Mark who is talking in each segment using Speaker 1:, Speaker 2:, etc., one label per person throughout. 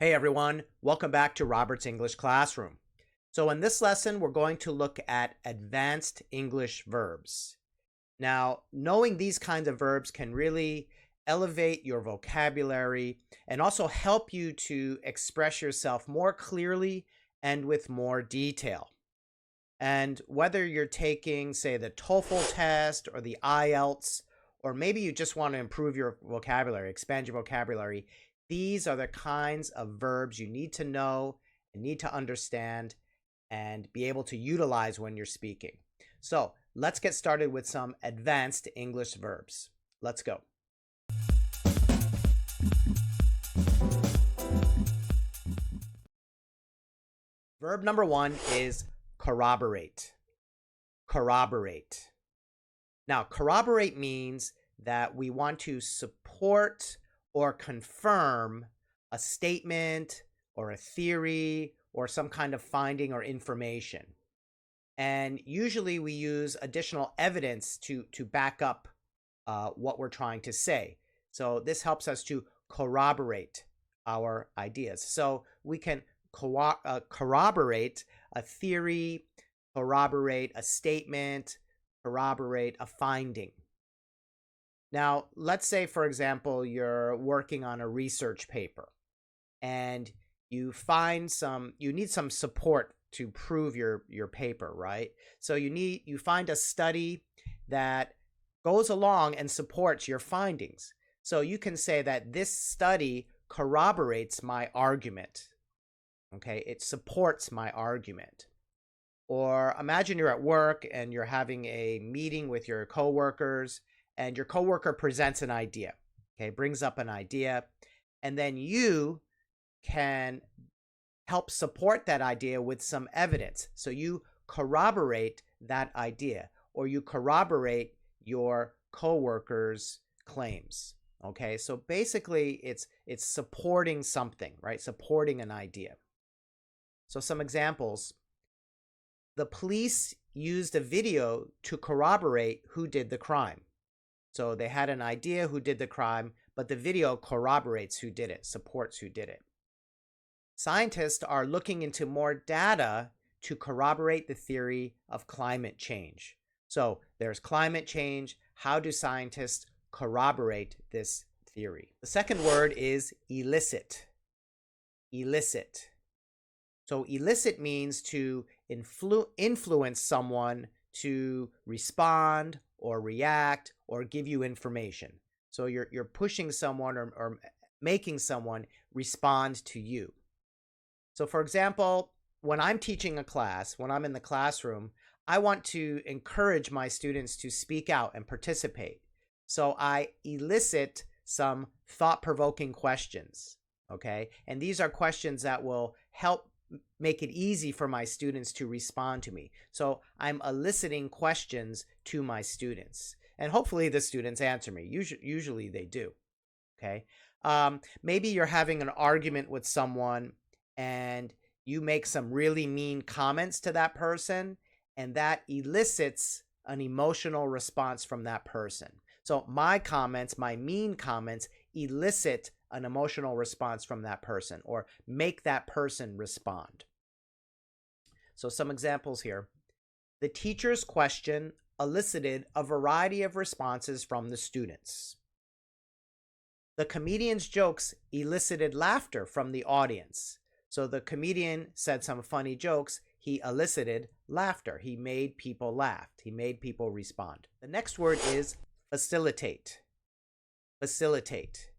Speaker 1: Hey everyone, welcome back to Robert's English Classroom. So in this lesson, we're going to look at advanced English verbs. Now, knowing these kinds of verbs can really elevate your vocabulary and also help you to express yourself more clearly and with more detail. And whether you're taking, say, the TOEFL test or the IELTS, or maybe you just want to improve your vocabulary, expand your vocabulary, these are the kinds of verbs you need to know and need to understand and be able to utilize when you're speaking. So let's get started with some advanced English verbs. Let's go. Verb number one is corroborate. Corroborate. Now, corroborate means that we want to support or confirm a statement or a theory or some kind of finding or information. And usually we use additional evidence to back up what we're trying to say. So this helps us to corroborate our ideas. So we can corroborate a theory, corroborate a statement, corroborate a finding. Now, let's say, for example, you're working on a research paper and you need some support to prove your paper, right? So you find a study that goes along and supports your findings. So you can say that this study corroborates my argument. Okay, it supports my argument. Or imagine you're at work and you're having a meeting with your coworkers, and your coworker presents an idea, okay, brings up an idea, and then you can help support that idea with some evidence. So you corroborate that idea, or you corroborate your coworker's claims. Okay, so basically it's supporting something, right? Supporting an idea. So some examples. The police used a video to corroborate who did the crime. So they had an idea who did the crime, but the video corroborates who did it, supports who did it. Scientists are looking into more data to corroborate the theory of climate change. So there's climate change. How do scientists corroborate this theory? The second word is elicit. Elicit. So elicit means to influence someone to respond or react or give you information. So you're pushing someone or making someone respond to you. So for example, when I'm teaching a class, when I'm in the classroom, I want to encourage my students to speak out and participate. So I elicit some thought-provoking questions, okay? And these are questions that will help make it easy for my students to respond to me. So I'm eliciting questions to my students, and hopefully the students answer me. Usually they do. Okay. Maybe you're having an argument with someone and you make some really mean comments to that person, and that elicits an emotional response from that person. So my comments, my mean comments, elicit an emotional response from that person or make that person respond. So some examples here. The teacher's question elicited a variety of responses from the students. The comedian's jokes elicited laughter from the audience. So the comedian said some funny jokes. He elicited laughter. He made people laugh. He made people respond. The next word is facilitate. Facilitate.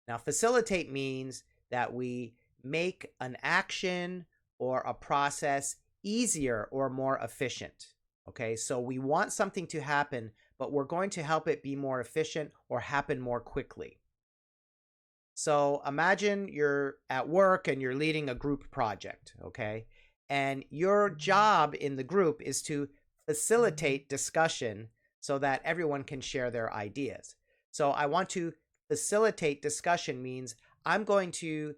Speaker 1: Now, facilitate means that we make an action or a process easier or more efficient. Okay, so we want something to happen, but we're going to help it be more efficient or happen more quickly. So imagine you're at work and you're leading a group project, okay? And your job in the group is to facilitate discussion so that everyone can share their ideas. So I want to facilitate discussion means I'm going to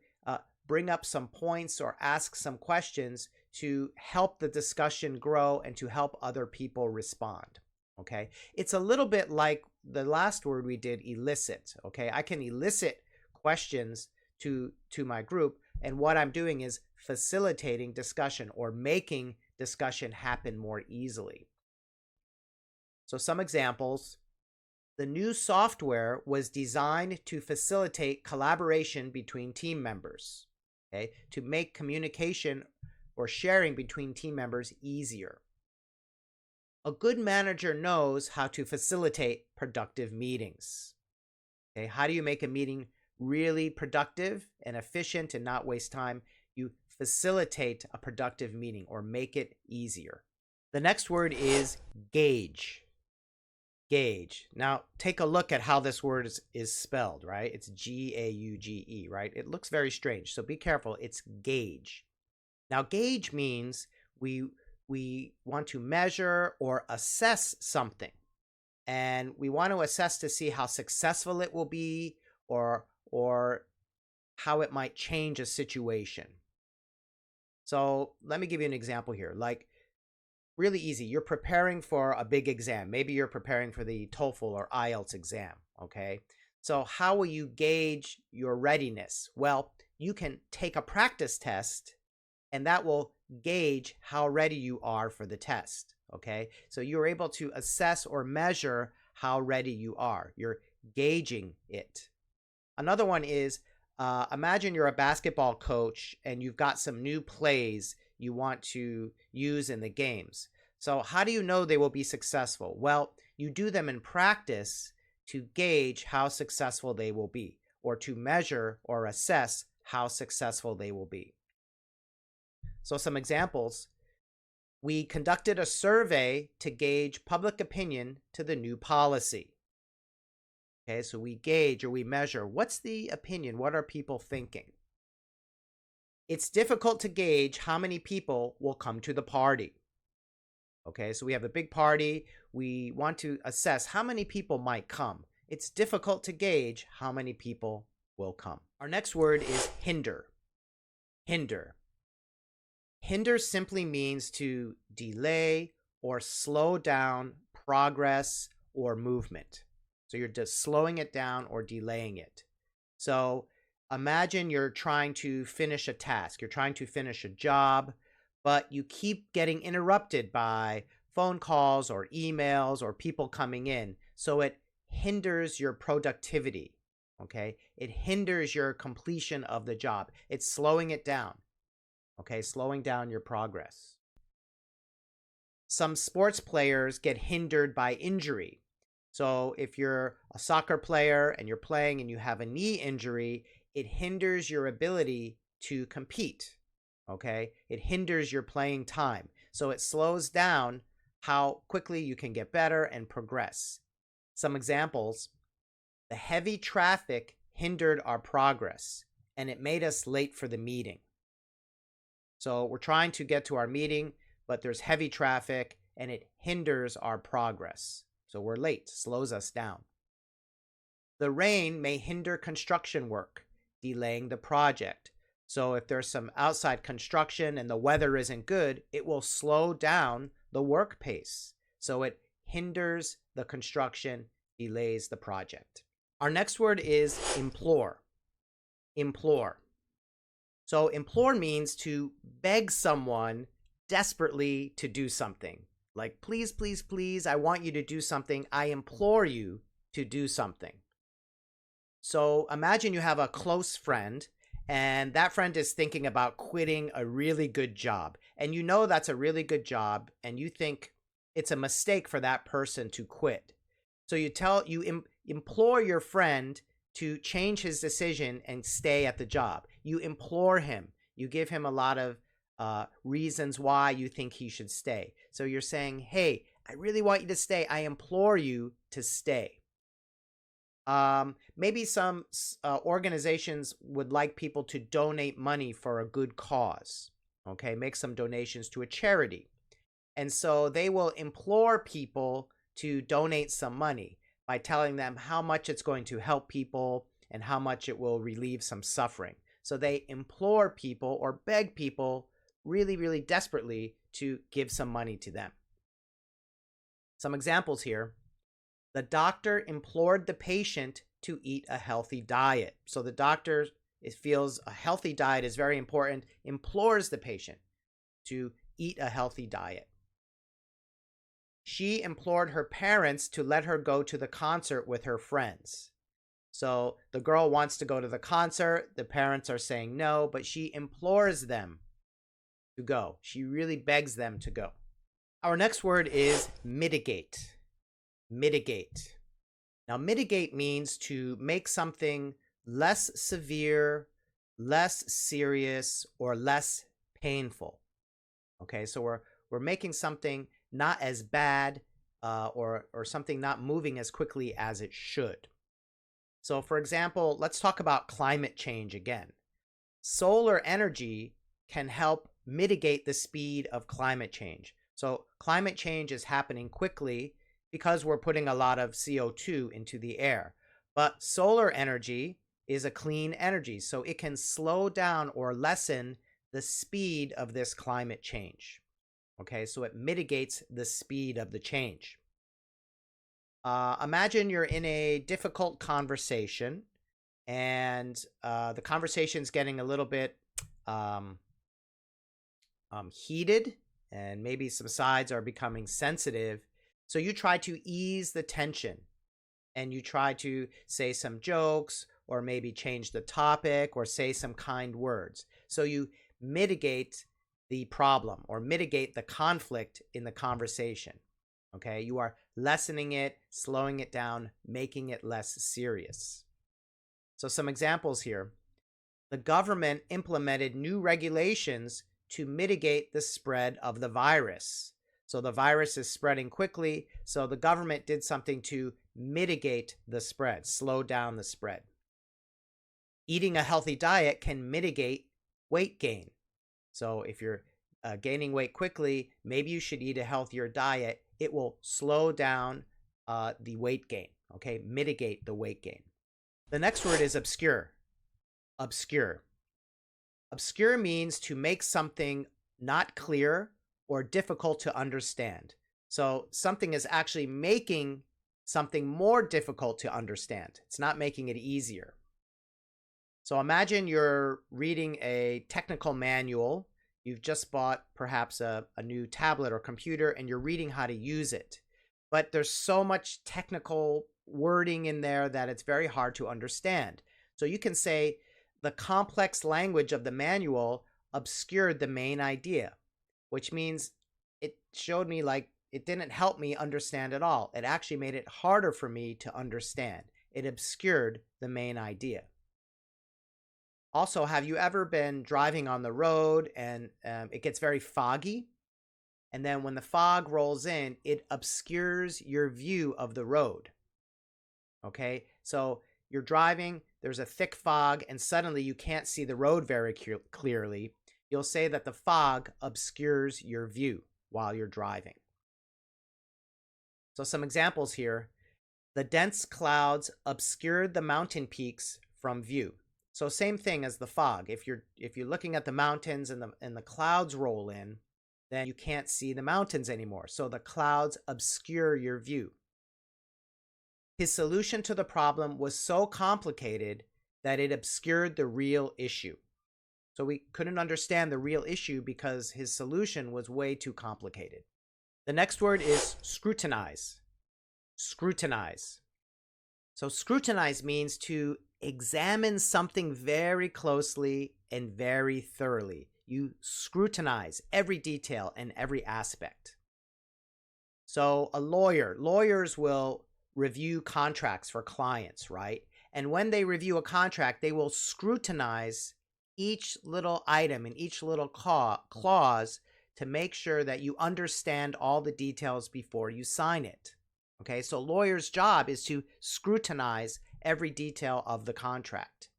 Speaker 1: bring up some points or ask some questions to help the discussion grow and to help other people respond. Okay, it's a little bit like the last word we did, elicit. Okay, I can elicit questions to my group, And what I'm doing is facilitating discussion or making discussion happen more easily. So some examples. The new software was designed to facilitate collaboration between team members, okay, to make communication or sharing between team members easier. A good manager knows how to facilitate productive meetings. Okay, how do you make a meeting really productive and efficient and not waste time? You facilitate a productive meeting or make it easier. The next word is gauge. Gauge. Now, take a look at how this word is spelled, right? It's G-A-U-G-E, right? It looks very strange, so be careful. It's gauge. Now, gauge means we want to measure or assess something. And we want to assess to see how successful it will be or how it might change a situation. So let me give you an example here. Like, really easy. You're preparing for a big exam. Maybe you're preparing for the TOEFL or IELTS exam, okay? So how will you gauge your readiness? Well, you can take a practice test, and that will gauge how ready you are for the test, okay? So you're able to assess or measure how ready you are. You're gauging it. Another one is, imagine you're a basketball coach and you've got some new plays you want to use in the games. So how do you know they will be successful? Well, you do them in practice to gauge how successful they will be, or to measure or assess how successful they will be. So some examples. We conducted a survey to gauge public opinion to the new policy. Okay, so we gauge or we measure, what's the opinion? What are people thinking? It's difficult to gauge how many people will come to the party. Okay, so we have a big party. We want to assess how many people might come. It's difficult to gauge how many people will come. Our next word is hinder. Hinder. Hinder simply means to delay or slow down progress or movement. So you're just slowing it down or delaying it. So imagine you're trying to finish a task. You're trying to finish a job, but you keep getting interrupted by phone calls or emails or people coming in. So it hinders your productivity, okay? It hinders your completion of the job. It's slowing it down, okay? Slowing down your progress. Some sports players get hindered by injury. So if you're a soccer player and you're playing and you have a knee injury, it hinders your ability to compete, okay? It hinders your playing time. So it slows down how quickly you can get better and progress. Some examples: the heavy traffic hindered our progress and it made us late for the meeting. So we're trying to get to our meeting, but there's heavy traffic and it hinders our progress. So we're late, slows us down. The rain may hinder construction work, delaying the project. So if there's some outside construction and the weather isn't good, it will slow down the work pace. So it hinders the construction, delays the project. Our next word is implore. Implore. So implore means to beg someone desperately to do something. Like, please, please, please, I want you to do something. I implore you to do something. So imagine you have a close friend and that friend is thinking about quitting a really good job. And you know that's a really good job and you think it's a mistake for that person to quit. So you implore your friend to change his decision and stay at the job. You implore him. You give him a lot of reasons why you think he should stay. So you're saying, hey, I really want you to stay. I implore you to stay. Maybe some organizations would like people to donate money for a good cause. Okay, make some donations to a charity. And so they will implore people to donate some money by telling them how much it's going to help people and how much it will relieve some suffering. So they implore people or beg people really, really desperately to give some money to them. Some examples here. The doctor implored the patient to eat a healthy diet. So the doctor it feels a healthy diet is very important, implores the patient to eat a healthy diet. She implored her parents to let her go to the concert with her friends. So the girl wants to go to the concert. The parents are saying no, but she implores them to go. She really begs them to go. Our next word is mitigate. Mitigate. Now, mitigate means to make something less severe, less serious, or less painful. Okay, so we're making something not as bad or something not moving as quickly as it should. So for example, let's talk about climate change again. Solar energy can help mitigate the speed of climate change. So climate change is happening quickly because we're putting a lot of CO2 into the air. But solar energy is a clean energy, so it can slow down or lessen the speed of this climate change. Okay, so it mitigates the speed of the change. Imagine you're in a difficult conversation and the conversation's getting a little bit heated, and maybe some sides are becoming sensitive. So you try to ease the tension and you try to say some jokes or maybe change the topic or say some kind words. So you mitigate the problem or mitigate the conflict in the conversation. Okay, you are lessening it, slowing it down, making it less serious. So some examples here. The government implemented new regulations to mitigate the spread of the virus. So the virus is spreading quickly, so the government did something to mitigate the spread, slow down the spread. Eating a healthy diet can mitigate weight gain. So if you're gaining weight quickly, maybe you should eat a healthier diet. It will slow down the weight gain, okay? Mitigate the weight gain. The next word is obscure. Obscure. Obscure means to make something not clear or difficult to understand. So something is actually making something more difficult to understand. It's not making it easier. So imagine you're reading a technical manual. You've just bought perhaps a new tablet or computer and you're reading how to use it. But there's so much technical wording in there that it's very hard to understand. So you can say the complex language of the manual obscured the main idea, which means it showed me like it didn't help me understand at all. It actually made it harder for me to understand. It obscured the main idea. Also, have you ever been driving on the road and it gets very foggy? And then when the fog rolls in, it obscures your view of the road. Okay, so you're driving, there's a thick fog, and suddenly you can't see the road very clearly. You'll say that the fog obscures your view while you're driving. So some examples here. The dense clouds obscured the mountain peaks from view. So same thing as the fog. If you're looking at the mountains and the clouds roll in, then you can't see the mountains anymore. So the clouds obscure your view. His solution to the problem was so complicated that it obscured the real issue. So we couldn't understand the real issue because his solution was way too complicated. The next word is scrutinize. Scrutinize. So scrutinize means to examine something very closely and very thoroughly. You scrutinize every detail and every aspect. So lawyers will review contracts for clients, right? And when they review a contract, they will scrutinize each little item and each little clause to make sure that you understand all the details before you sign it. Okay, so lawyer's job is to scrutinize every detail of the contract.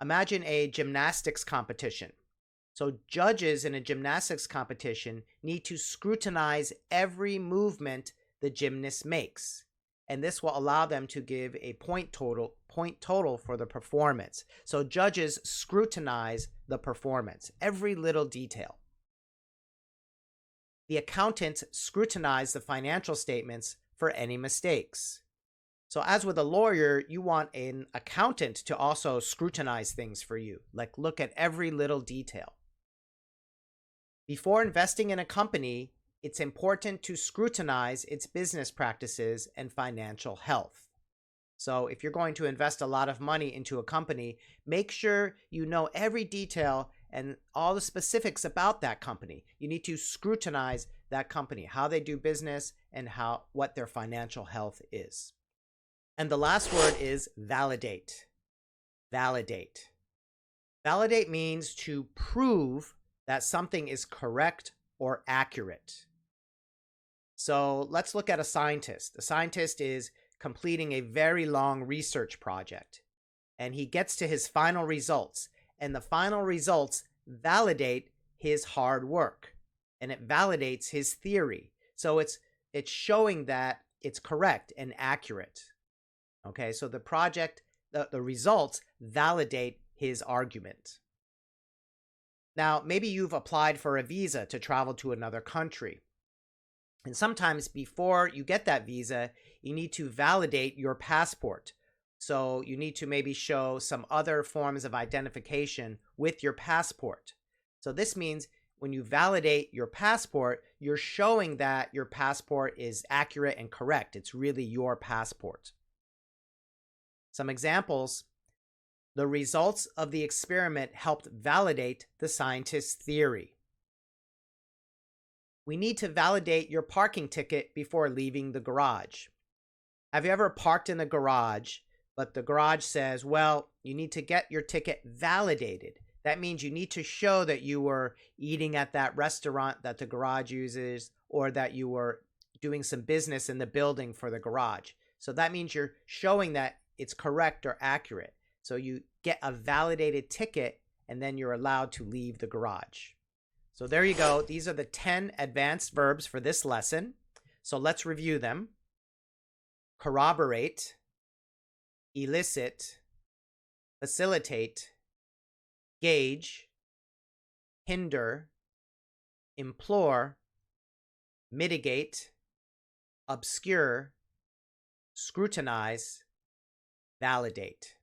Speaker 1: Imagine a gymnastics competition. So judges in a gymnastics competition need to scrutinize every movement the gymnast makes. And this will allow them to give a point total for the performance. So judges scrutinize the performance, every little detail. The accountants scrutinize the financial statements for any mistakes. So as with a lawyer, you want an accountant to also scrutinize things for you, like look at every little detail. Before investing in a company, it's important to scrutinize its business practices and financial health. So if you're going to invest a lot of money into a company, make sure you know every detail and all the specifics about that company. You need to scrutinize that company, how they do business and what their financial health is. And the last word is validate. Validate. Validate means to prove that something is correct or accurate. So let's look at a scientist. A scientist is completing a very long research project, and he gets to his final results, and the final results validate his hard work, and it validates his theory. So it's showing that it's correct and accurate. Okay, so the results validate his argument. Now, maybe you've applied for a visa to travel to another country. And sometimes before you get that visa, you need to validate your passport. So you need to maybe show some other forms of identification with your passport. So this means when you validate your passport, you're showing that your passport is accurate and correct. It's really your passport. Some examples: the results of the experiment helped validate the scientist's theory. We need to validate your parking ticket before leaving the garage. Have you ever parked in the garage, but the garage says, well, you need to get your ticket validated? That means you need to show that you were eating at that restaurant that the garage uses, or that you were doing some business in the building for the garage. So that means you're showing that it's correct or accurate. So you get a validated ticket, and then you're allowed to leave the garage. So there you go. These are the 10 advanced verbs for this lesson. So let's review them. Corroborate, elicit, facilitate, gauge, hinder, implore, mitigate, obscure, scrutinize, validate.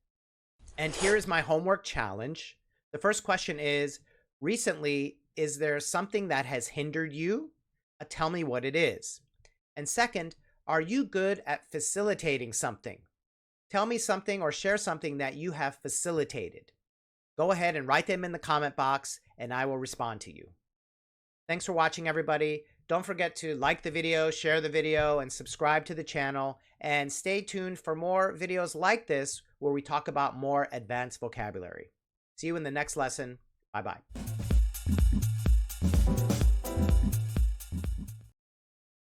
Speaker 1: And here is my homework challenge. The first question is, recently, is there something that has hindered you? Tell me what it is. And second, are you good at facilitating something? Tell me something or share something that you have facilitated. Go ahead and write them in the comment box, and I will respond to you. Thanks for watching, everybody. Don't forget to like the video, share the video, and subscribe to the channel. And stay tuned for more videos like this where we talk about more advanced vocabulary. See you in the next lesson. Bye-bye.